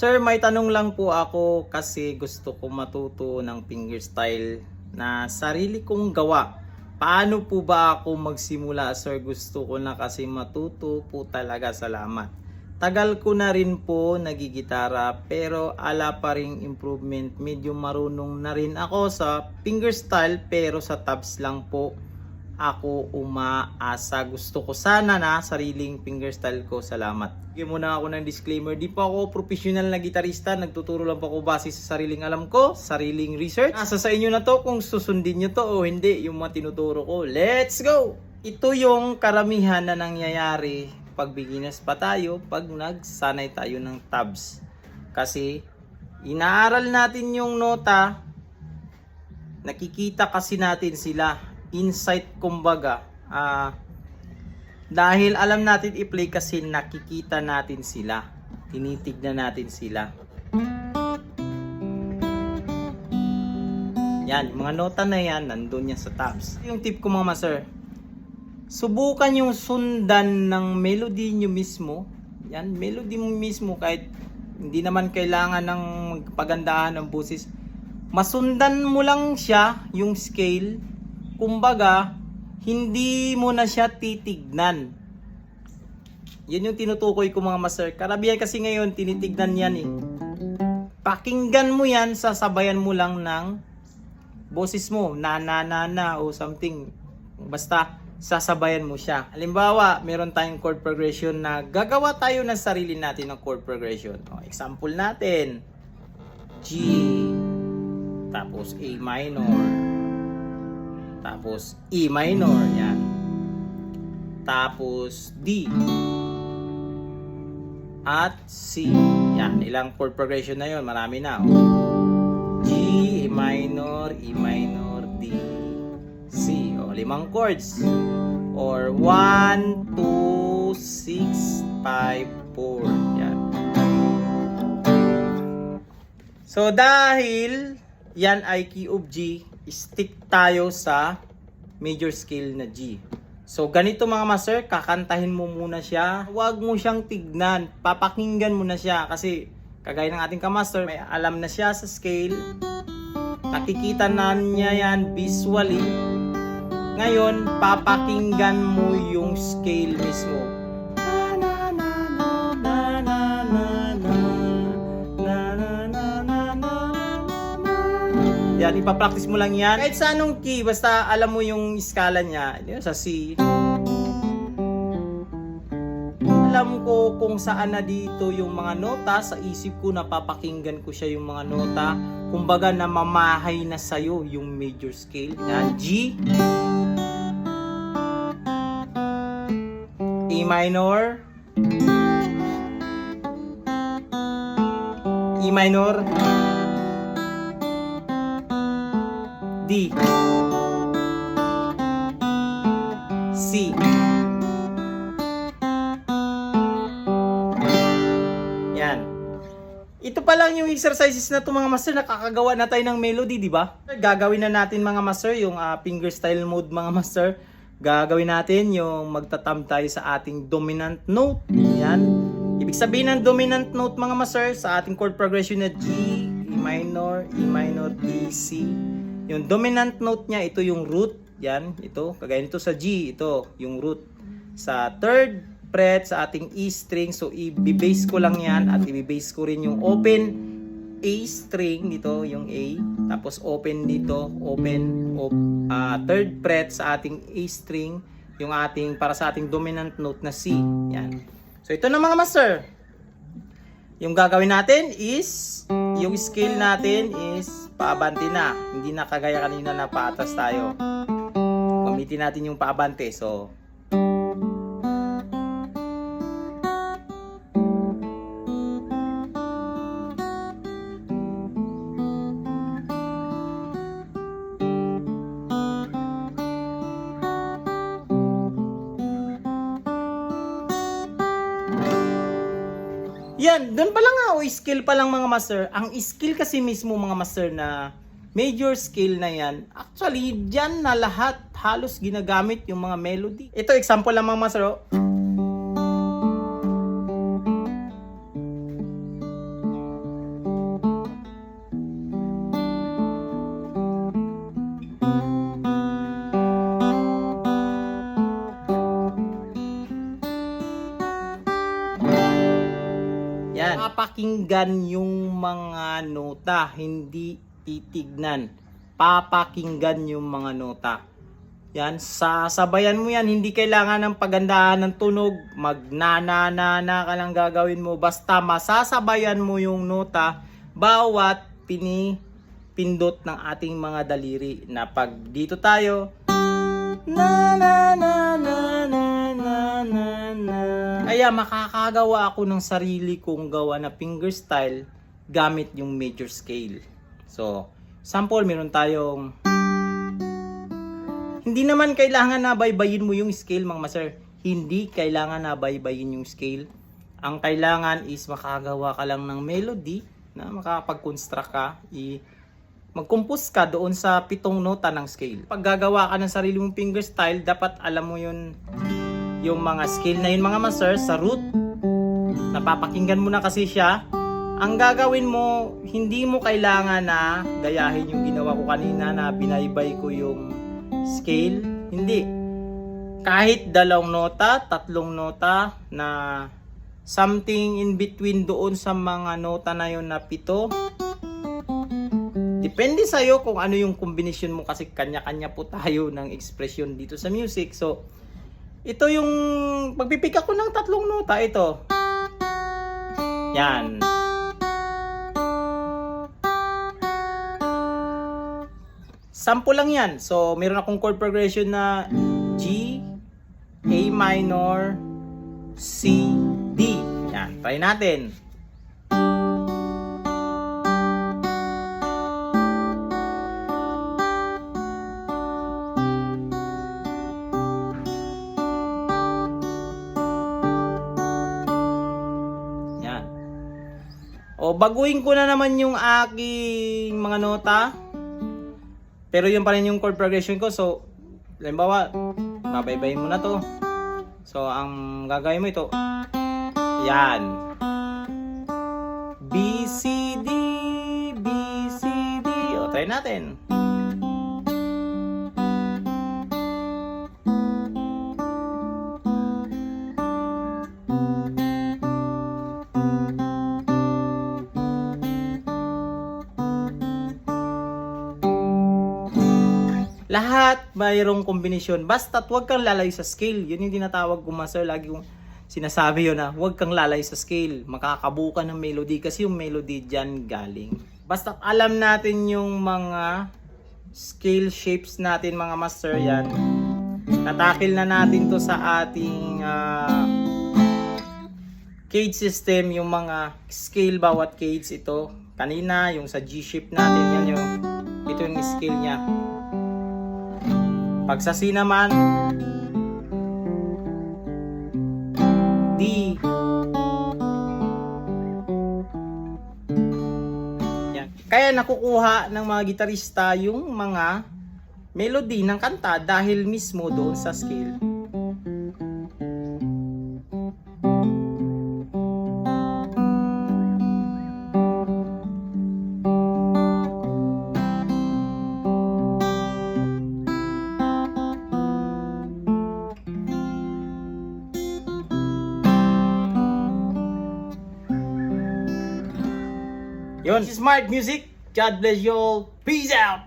Sir, may tanong lang po ako kasi gusto ko matuto ng fingerstyle na sarili kong gawa. Paano po ba ako magsimula, sir? Gusto ko na kasi matuto po talaga. Salamat. Tagal ko na rin po nagigitara pero ala pa ring improvement. Medyo marunong na rin ako sa fingerstyle pero sa tabs lang po ako umaasa. Gusto ko sana na sariling fingerstyle ko. Salamat. Bigyan muna ako ng disclaimer. Di pa ako professional na gitarista. Nagtuturo lang po ako base sa sariling alam ko, sariling research. Nasa sa inyo na to kung susundin nyo to o hindi yung mga tinuturo ko. Let's go! Ito yung karamihan na nangyayari pag beginners pa tayo, pag nagsanay tayo ng tabs. Kasi inaaral natin yung nota, nakikita kasi natin sila. Insight kumbaga, dahil alam natin i-play kasi nakikita natin sila, tinitignan natin sila. Yan, mga nota na yan nandun yan sa tabs. Yung tip ko mga master, subukan yung sundan ng melody nyo mismo. Yan, melody mo mismo, kahit hindi naman kailangan ng magpagandahan ng boses, masundan mo lang siya, yung scale. Kumbaga, hindi mo na siya titignan. Yan yung tinutukoy ko mga master. Karamihan kasi ngayon, tinitignan yan eh. Pakinggan mo yan, sasabayan mo lang ng boses mo. Na o something. Basta, sasabayan mo siya. Halimbawa, meron tayong chord progression na gagawa tayo ng sarili natin ng chord progression. O, example natin. G. Tapos A minor. Tapos E minor, yan. Tapos D. At C. Yan, ilang chord progression na yun, marami na. G, E minor, D, C. O, 5 chords. Or 1, 2, 6, 5, 4. Yan. So, dahil yan ay key of G, stick tayo sa major scale na G. So, ganito mga master, kakantahin mo muna siya. Huwag mo siyang tignan. Papakinggan mo na siya. Kasi, kagaya ng ating kamaster, may alam na siya sa scale. Nakikita na niya yan visually. Ngayon, papakinggan mo yung scale mismo. Yan, ipapractice mo lang yan. Kahit sa anong key, basta alam mo yung skala niya. Sa C. Alam ko kung saan na dito yung mga nota. Sa isip ko, napapakinggan ko siya yung mga nota. Kumbaga, namamahay na sa'yo yung major scale. Yan, G. A minor. E minor. D, C. Yan. Ito pa lang yung exercises na to mga master, nakakagawa na tayo ng melody, di ba? Gagawin na natin mga master yung fingerstyle mode mga master. Gagawin natin yung magtatam tayo sa ating dominant note. Yan. Ibig sabihin ng dominant note mga master sa ating chord progression na G, E minor, D, C. Yung dominant note niya, ito yung root. Yan, ito. Kagaya nito sa G, ito, yung root. Sa third fret, sa ating E string. So, i-base ko lang yan at i-base ko rin yung open A string dito, yung A. Tapos, open dito, third fret sa ating A string. Yung ating, para sa ating dominant note na C. Yan. So, ito na mga master. Yung gagawin natin is, yung scale natin is paabante na. Hindi na kagaya kanina na paatas tayo. Gamitin natin yung paabante. So, yan, doon pa lang skill pa lang mga master. Ang skill kasi mismo mga master na major scale na yan, actually, dyan na lahat halos ginagamit yung mga melody. Ito, example lang mga master. papakinggan yung mga nota, hindi titignan. Papakinggan yung mga nota. Yan, sasabayan mo yan, hindi kailangan ng pagandahan ng tunog, magnanana ka lang gagawin mo, basta masasabayan mo yung nota bawat pinipindot ng ating mga daliri. Na pag dito tayo, na na na na na na na na. Kaya makakagawa ako ng sarili kong gawa na fingerstyle gamit yung major scale. So, sample, meron tayong, hindi naman kailangan na baybayin mo yung scale, mga master. Hindi kailangan na baybayin yung scale. Ang kailangan is makagawa ka lang ng melody na makapag-construct ka, mag-compose ka doon sa 7 nota ng scale. Pag gagawa ka ng sarili mong fingerstyle, dapat alam mo yun, yung mga scale na yun, mga master, sa root. Napapakinggan mo na kasi siya. Ang gagawin mo, hindi mo kailangan na gayahin yung ginawa ko kanina na binaybay ko yung scale. Hindi. Kahit 2 nota, 3 nota na something in between doon sa mga nota na yun na 7. Depende sa'yo kung ano yung combination mo kasi kanya-kanya po tayo ng expression dito sa music. So, ito yung pagpipick ako ng 3 nota. Ito. Yan. Sample lang yan. So, meron akong chord progression na G, A minor, C, D. Yan. Try natin. Yan. O, baguhin ko na naman yung aking mga nota. Pero yun pa rin yung chord progression ko. So, halimbawa, babaybayin mo na to. So, ang gagawin mo ito. Yan. B, C, D, B, C, D. O, try natin. Lahat mayroong kombinasyon. Basta't huwag kang lalayo sa scale. Yun yung tinatawag ko, master. Lagi kong sinasabi yun na huwag kang lalayo sa scale. Makakabuo ka ng melody kasi yung melody dyan galing. Basta't alam natin yung mga scale shapes natin, mga master, yan. Natakil na natin to sa ating cage system. Yung mga scale bawat cage ito. Kanina, yung sa G shape natin, yan yung, ito yung scale niya. Pag sa C naman, D. Yan. Kaya nakukuha ng mga gitarista yung mga melody ng kanta dahil mismo doon sa scale. Yun, Smart Music. God bless you all. Peace out.